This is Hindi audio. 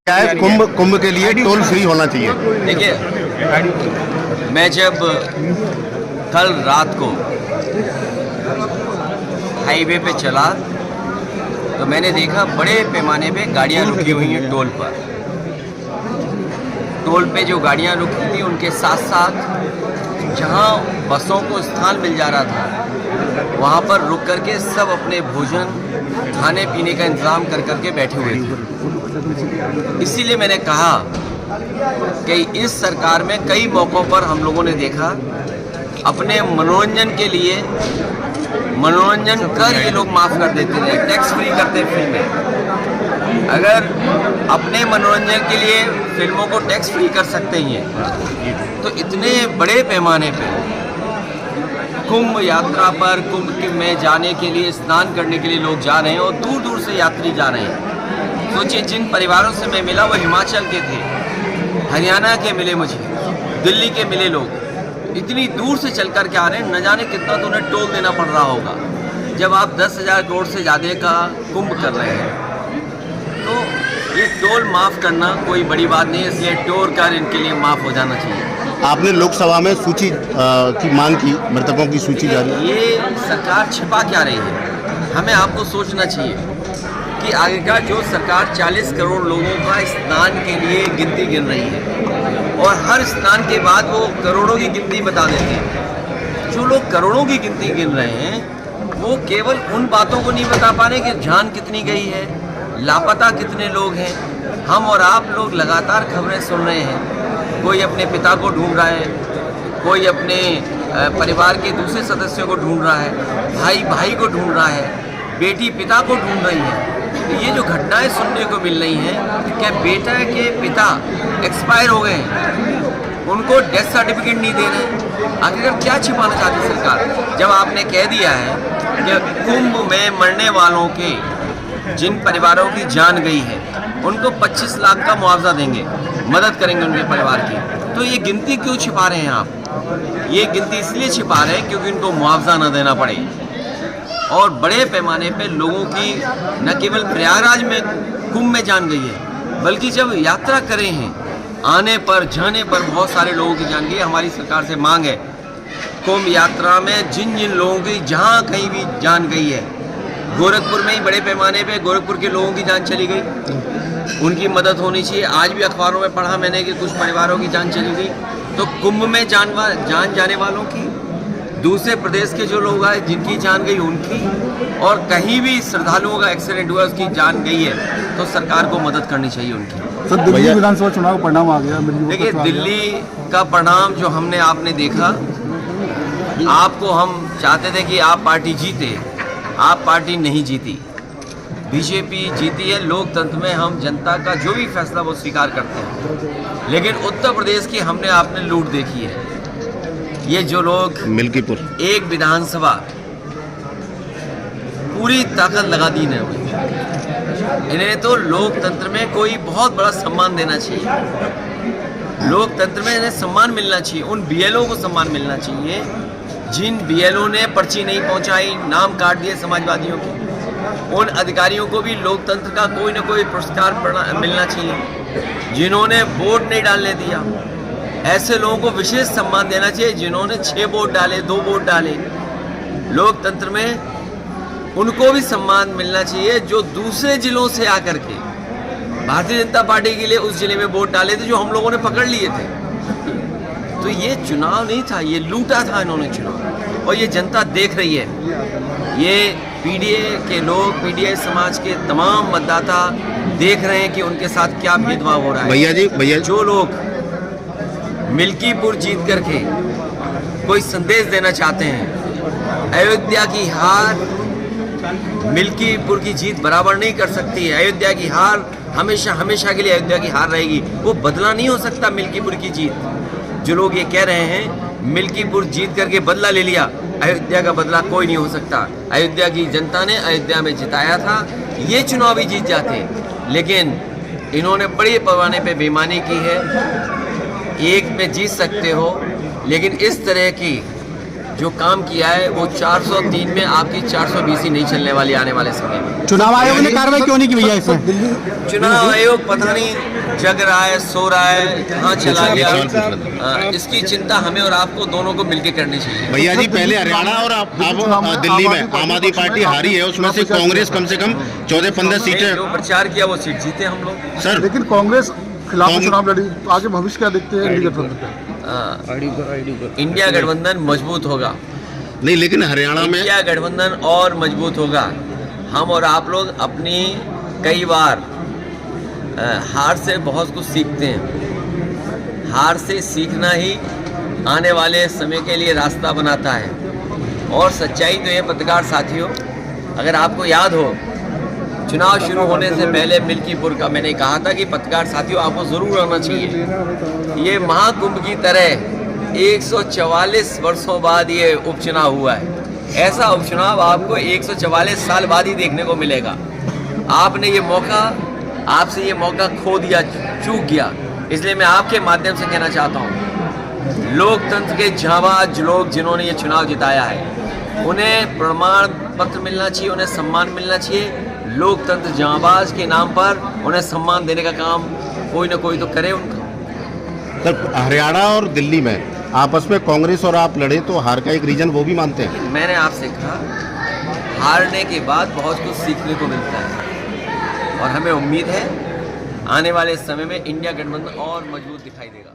क्या है कुंभ के लिए टोल फ्री होना चाहिए। देखिए, मैं जब कल रात को हाईवे पे चला तो मैंने देखा बड़े पैमाने पे गाड़ियां रुकी हुई हैं टोल पर। टोल पे जो गाड़ियां रुकी थी उनके साथ साथ जहां बसों को स्थान मिल जा रहा था वहां पर रुक करके सब अपने भोजन खाने पीने का इंतज़ाम कर करके बैठे हुए थे। इसीलिए मैंने कहा कि इस सरकार में कई मौक़ों पर हम लोगों ने देखा अपने मनोरंजन के लिए मनोरंजन कर ये लोग माफ़ कर देते थे, टैक्स फ्री करते फिल्में। अगर अपने मनोरंजन के लिए फिल्मों को टैक्स फ्री कर सकते हैं तो इतने बड़े पैमाने पे कुंभ यात्रा पर कुंभ में जाने के लिए स्नान करने के लिए लोग जा रहे हैं और दूर दूर से यात्री जा रहे हैं। सोचिए, जिन परिवारों से मैं मिला वो हिमाचल के थे, हरियाणा के मिले, मुझे दिल्ली के मिले। लोग इतनी दूर से चल कर के आ रहे हैं, न जाने कितना तो उन्हें टोल देना पड़ रहा होगा जब आप 10,000 करोड़ से ज़्यादा का कुंभ कर रहे हैं। तो ये टोल माफ़ करना कोई बड़ी बात नहीं है, इसलिए टोल कर इनके लिए माफ़ हो जाना चाहिए। आपने लोकसभा में सूची की मांग की, मृतकों की सूची जारी। ये सरकार छिपा क्या रही है? हमें आपको सोचना चाहिए कि आगे का जो सरकार 40 करोड़ लोगों का स्नान के लिए गिनती गिन रही है और हर स्नान के बाद वो करोड़ों की गिनती बता देते हैं। जो लोग करोड़ों की गिनती गिन रहे हैं वो केवल उन बातों को नहीं बता पा रहे कि जान कितनी गई है, लापता कितने लोग हैं। हम और आप लोग लगातार खबरें सुन रहे हैं, कोई अपने पिता को ढूंढ रहा है, कोई अपने परिवार के दूसरे सदस्यों को ढूंढ रहा है, भाई भाई को ढूंढ रहा है, बेटी पिता को ढूंढ रही है। तो ये जो घटनाएं सुनने को मिल रही हैं कि बेटा के पिता एक्सपायर हो गए हैं, उनको डेथ सर्टिफिकेट नहीं दे रहे। आखिर क्या छिपाना चाहती सरकार जब आपने कह दिया है कि कुंभ में मरने वालों के जिन परिवारों की जान गई है उनको 25 लाख का मुआवजा देंगे, मदद करेंगे उनके परिवार की। तो ये गिनती क्यों छिपा रहे हैं आप? ये गिनती इसलिए छिपा रहे हैं क्योंकि उनको मुआवजा न देना पड़े। और बड़े पैमाने पे लोगों की न केवल प्रयागराज में कुंभ में जान गई है, बल्कि जब यात्रा करे हैं आने पर जाने पर बहुत सारे लोगों की जान गई है। हमारी सरकार से मांग है कुंभ यात्रा में जिन जिन लोगों की जहाँ कहीं भी जान गई है, गोरखपुर में ही बड़े पैमाने पे गोरखपुर के लोगों की जान चली गई, उनकी मदद होनी चाहिए। आज भी अखबारों में पढ़ा मैंने कि कुछ परिवारों की जान चली गई। तो कुंभ में जान जाने वालों की, दूसरे प्रदेश के जो लोग आए जिनकी जान गई उनकी, और कहीं भी श्रद्धालुओं का एक्सीडेंट हुआ उसकी जान गई है तो सरकार को मदद करनी चाहिए उनकी। सर, दिल्ली विधानसभा चुनाव परिणाम आ गया। देखिए, दिल्ली का परिणाम जो हमने आपने देखा, आपको हम चाहते थे कि आप पार्टी जीते, आप पार्टी नहीं जीती, बीजेपी जीती है। लोकतंत्र में हम जनता का जो भी फैसला वो स्वीकार करते हैं, लेकिन उत्तर प्रदेश की हमने आपने लूट देखी है। ये जो लोग मिल्कीपुर एक विधानसभा पूरी ताकत लगा दी ने, इन्हें तो लोकतंत्र में कोई बहुत बड़ा सम्मान देना चाहिए। लोकतंत्र में इन्हें सम्मान मिलना चाहिए, उन बीएलओ को सम्मान मिलना चाहिए जिन बीएलओ ने पर्ची नहीं पहुंचाई, नाम काट दिए समाजवादियों के। उन अधिकारियों को भी लोकतंत्र का कोई न कोई पुरस्कार मिलना चाहिए जिन्होंने वोट नहीं डालने दिया। ऐसे लोगों को विशेष सम्मान देना चाहिए जिन्होंने 6 वोट डाले, 2 वोट डाले। लोकतंत्र में उनको भी सम्मान मिलना चाहिए जो दूसरे जिलों से आकर के भारतीय जनता पार्टी के लिए उस जिले में वोट डाले थे जो हम लोगों ने पकड़ लिए थे। तो ये चुनाव नहीं था, ये लूटा था इन्होंने चुनाव, और ये जनता देख रही है। ये पीडीए के लोग, पीडीए समाज के तमाम मतदाता देख रहे हैं कि उनके साथ क्या भेदभाव हो रहा है। भैया जो लोग मिल्कीपुर जीत करके कोई संदेश देना चाहते हैं, अयोध्या की हार मिल्कीपुर की जीत बराबर नहीं कर सकती है। अयोध्या की हार हमेशा हमेशा के लिए अयोध्या की हार रहेगी, वो बदला नहीं हो सकता मिल्कीपुर की जीत। जो लोग ये कह रहे हैं मिल्कीपुर जीत करके बदला ले लिया, अयोध्या का बदला कोई नहीं हो सकता। अयोध्या की जनता ने अयोध्या में जिताया था, ये चुनाव भी जीत जाते, लेकिन इन्होंने बड़े पैमाने पे बेईमानी की है। एक में जीत सकते हो, लेकिन इस तरह की जो काम किया है वो 403 में आपकी 420 ही नहीं चलने वाली आने वाले समय में। चुनाव आयोग ने कार्रवाई क्यों नहीं की भैया इसमें? चुनाव आयोग पता नहीं जग रहा है, सो रहा है, कहाँ चला गया, इसकी चिंता हमें और आपको दोनों को मिलकर करनी चाहिए। भैया जी, पहले हरियाणा और अब दिल्ली में आम आदमी पार्टी हारी है, उसमें से कांग्रेस कम से कम 14-15 सीटें जो प्रचार किया वो सीट जीते हम लोग सर। लेकिन कांग्रेस खिलाफ चुनाव लड़ी, आगे भविष्य क्या देखते हैं इंडिया गठबंधन का? इंडिया गठबंधन मजबूत होगा, नहीं, लेकिन हरियाणा में इंडिया गठबंधन और मजबूत होगा। हम और आप लोग अपनी कई बार हार से बहुत कुछ सीखते हैं। हार से सीखना ही आने वाले समय के लिए रास्ता बनाता है। और सच्चाई तो ये पत्रकार साथियों, अगर आपको याद हो चुनाव शुरू होने से पहले मिल्कीपुर का मैंने कहा था कि पत्रकार साथियों आपको ज़रूर आना चाहिए। ये महाकुंभ की तरह 144 वर्षों बाद ये उपचुनाव हुआ है। ऐसा उपचुनाव आपको 144 साल बाद ही देखने को मिलेगा। आपने ये मौका, आपसे ये मौका खो दिया, चूक गया। इसलिए मैं आपके माध्यम से कहना चाहता हूँ, लोकतंत्र के जांबाज लोग जिन्होंने ये चुनाव जिताया है उन्हें प्रमाण पत्र मिलना चाहिए, उन्हें सम्मान मिलना चाहिए। लोकतंत्र जांबाज के नाम पर उन्हें सम्मान देने का काम कोई ना कोई तो करे उनका। सर, हरियाणा और दिल्ली में आपस में कांग्रेस और आप लड़े तो हार का एक रीजन वो भी मानते हैं। मैंने आपसे कहा हारने के बाद बहुत कुछ सीखने को मिलता है और हमें उम्मीद है आने वाले समय में इंडिया गठबंधन और मजबूत दिखाई देगा।